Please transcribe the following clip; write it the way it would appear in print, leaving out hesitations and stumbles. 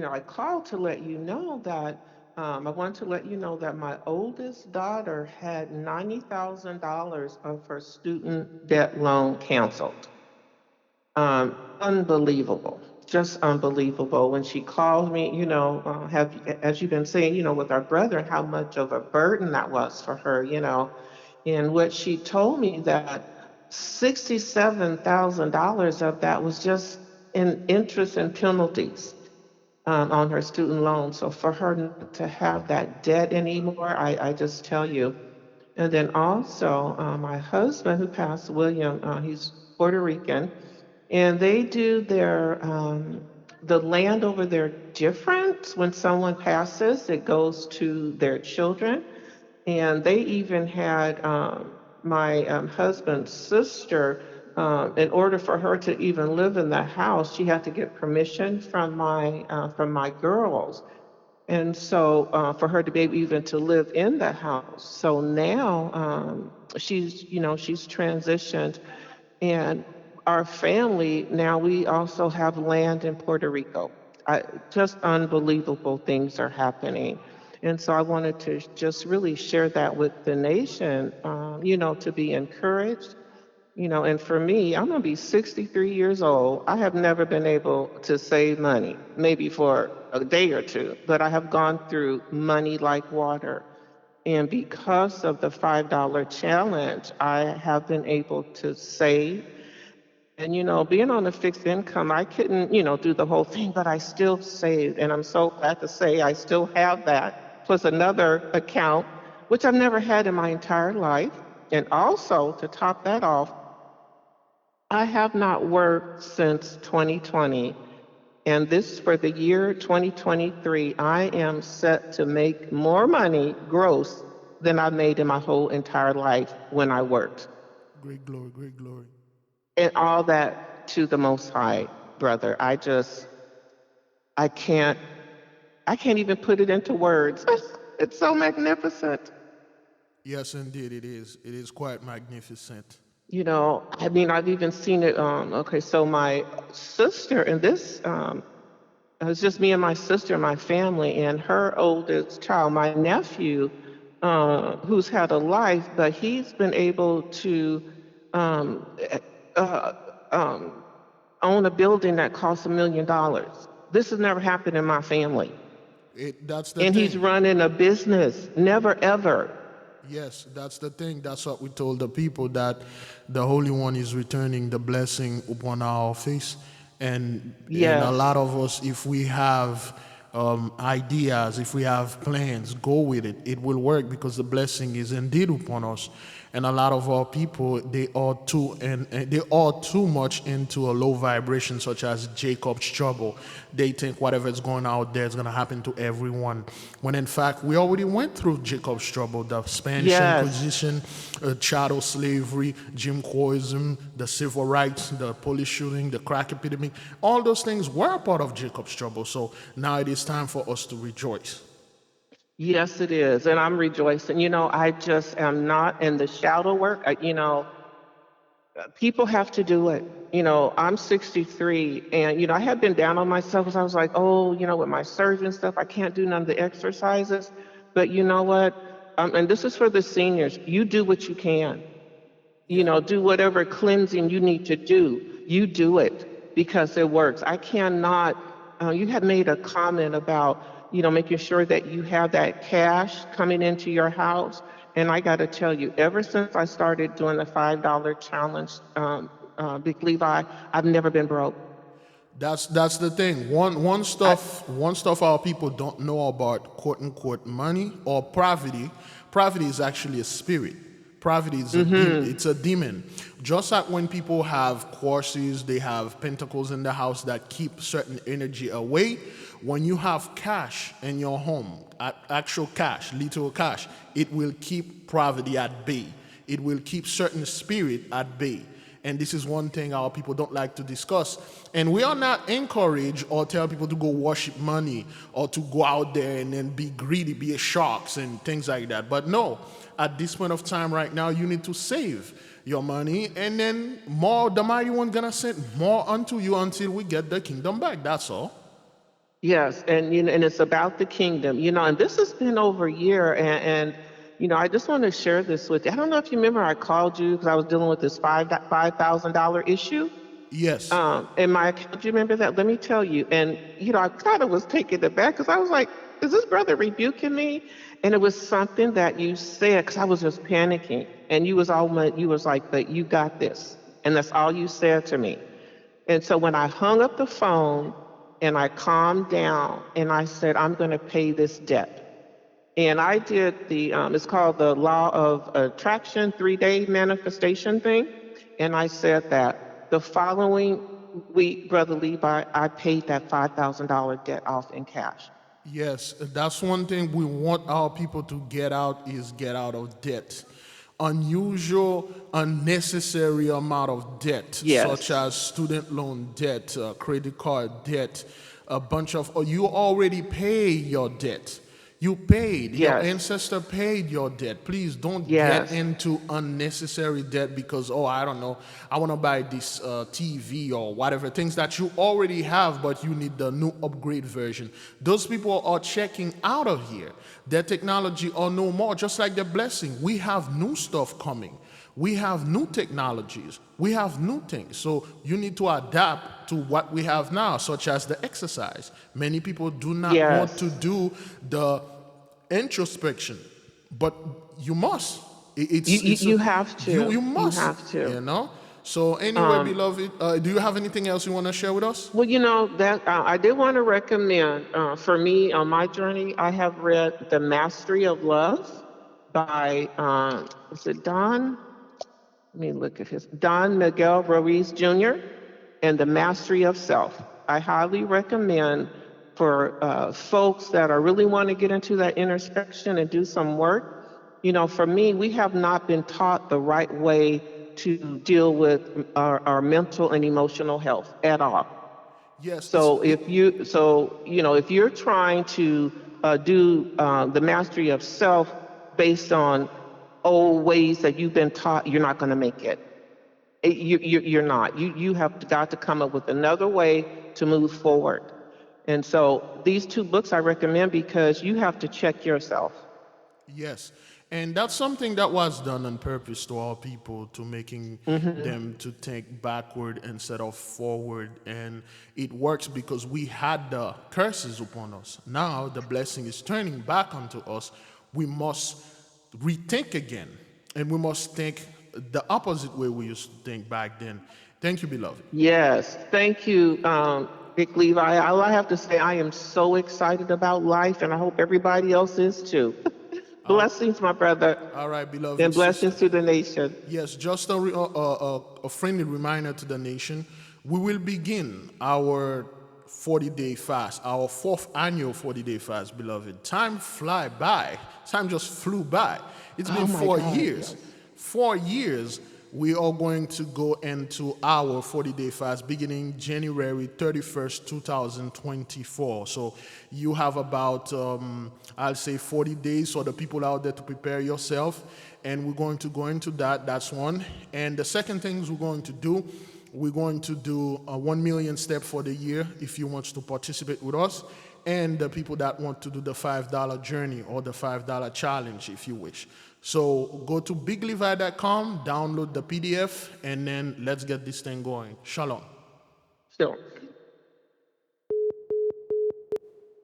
I called to let you know that I wanted to let you know that my oldest daughter had $90,000 of her student debt loan canceled. Unbelievable, just unbelievable. When she called me, as you've been saying, with our brother, and how much of a burden that was for her, and what she told me that $67,000 of that was just in interest and penalties on her student loan. So for her not to have that debt anymore, I just tell you. And then also, my husband who passed, William, he's Puerto Rican, and they do the land over there different. When someone passes, it goes to their children. And they even had my husband's sister, in order for her to even live in the house, she had to get permission from my girls. And so for her to be able even to live in the house. So now she's transitioned, and our family now, we also have land in Puerto Rico. Just unbelievable things are happening. And so I wanted to just really share that with the nation, to be encouraged. And for me, I'm going to be 63 years old. I have never been able to save money, maybe for a day or two, but I have gone through money like water. And because of the $5 challenge, I have been able to save. And, being on a fixed income, I couldn't, do the whole thing, but I still saved. And I'm so glad to say I still have that, plus another account, which I've never had in my entire life. And also, to top that off, I have not worked since 2020. And this for the year 2023, I am set to make more money gross than I made in my whole entire life when I worked. Great glory, great glory. And all that to the Most High, brother. I can't, I can't even put it into words. It's so magnificent. Yes, indeed, it is. It is quite magnificent. I mean, I've even seen it. Okay, so my sister, and this, it was just me and my sister and my family, and her oldest child, my nephew, who's had a life, but he's been able to um, eh, uh, um, own a building that costs $1 million. This has never happened in my family. That's the And he's thing. running a business. Never, ever. Yes, that's the thing. That's what we told the people, that the Holy One is returning the blessing upon our face, and a Yes. lot of us, if we have ideas, if we have plans, go with it. It will work because the blessing is indeed upon us. And a lot of our people, they are too much into a low vibration, such as Jacob's trouble. They think whatever is going out there is going to happen to everyone, when in fact we already went through Jacob's trouble: the Spanish Yes. Inquisition, chattel slavery, Jim Crowism, the civil rights, the police shooting, the crack epidemic. All those things were a part of Jacob's trouble. So now it is time for us to rejoice. Yes, it is. And I'm rejoicing. I just am not in the shadow work. People have to do it. I'm 63, and I had been down on myself because I was like, oh, with my surgery and stuff, I can't do none of the exercises. But you know what? And this is for the seniors. You do what you can. Yeah. Do whatever cleansing you need to do. You do it because it works. I cannot. You had made a comment about, making sure that you have that cash coming into your house. And I got to tell you, ever since I started doing the $5 challenge, Big Levi, I've never been broke. That's the thing. I, One stuff our people don't know about, quote unquote, money or poverty. Poverty is actually a spirit. Poverty is mm-hmm. it's a demon. Just like when people have courses, they have pentacles in the house that keep certain energy away. When you have cash in your home, actual cash, literal cash, it will keep poverty at bay. It will keep certain spirit at bay. And this is one thing our people don't like to discuss. And we are not encouraged or tell people to go worship money or to go out there and then be greedy, be a sharks and things like that. But no, at this point of time right now, you need to save your money, and then more, the mighty one gonna send more unto you until we get the kingdom back. That's all. Yes, and and it's about the kingdom, and this has been over a year, and I just want to share this with you. I don't know if you remember I called you because I was dealing with this $5,000 issue. Yes. In my account, do you remember that? Let me tell you. And I kind of was taken aback because I was like, "Is this brother rebuking me?" And it was something that you said because I was just panicking, and you was like, "But you got this," and that's all you said to me. And so when I hung up the phone and I calmed down and I said, I'm going to pay this debt. And I did it's called the law of attraction 3-day manifestation thing. And I said that the following week, Brother Levi, I paid that $5,000 debt off in cash. Yes, that's one thing we want our people to get out is get out of debt. Unusual, unnecessary amount of debt, such Yes, as student loan debt, credit card debt, a bunch of, or you already pay your debt. You paid, your yes, ancestor paid your debt. Please don't get yes, into unnecessary debt because, oh, I don't know, I want to buy this TV or whatever, things that you already have, but you need the new upgrade version. Those people are checking out of here. Their technology are no more, just like the blessing. We have new stuff coming. We have new technologies. We have new things. So you need to adapt to what we have now, such as the exercise. Many people do not want to yes. do the introspection, but you must. You, you, It's a, you have to. you You must, have to. you know. So anyway, Um, beloved, do you have anything else you want to share with us? Well, that I did want to recommend for me on my journey. I have read *The Mastery of Love* by is it Don? Let me look at his Don Miguel Ruiz Jr. and *The Mastery of Self*. I highly recommend for folks that are really want to get into that introspection and do some work. For me, we have not been taught the right way to deal with our mental and emotional health at all. Yes, So if you're trying to do the mastery of self based on old ways that you've been taught, you're not going to make it. You're not. You have got to come up with another way to move forward. And so these two books I recommend because you have to check yourself. yes, and that's something that was done on purpose to our people, to making Hmm. them to think backward instead of forward, and it works because we had the curses upon us. Now the blessing is turning back onto us. We must rethink again, and we must think the opposite way we used to think back then. Thank you, beloved. Yes, thank you, Big Levi. All I have to say, I am so excited about life, and I hope everybody else is too. All, Blessings, my brother, all right, beloved and sister. blessings to the nation. Yes, just a friendly reminder to the nation. We will begin our 40-day fast, our fourth annual 40-day fast, beloved. Time fly by. Time just flew by. It's been Oh my four God, years. yes. 4 years, we are going to go into our 40-day fast beginning January 31st, 2024. So you have about, I'll say 40 days for the people out there to prepare yourself. And we're going to go into that. That's one. And the second things we're going to do a 1 million step for the year if you want to participate with us. And the people that want to do the $5 journey or the $5 challenge if you wish. So go to biglevi.com, download the PDF, and then let's get this thing going. Shalom. Sure.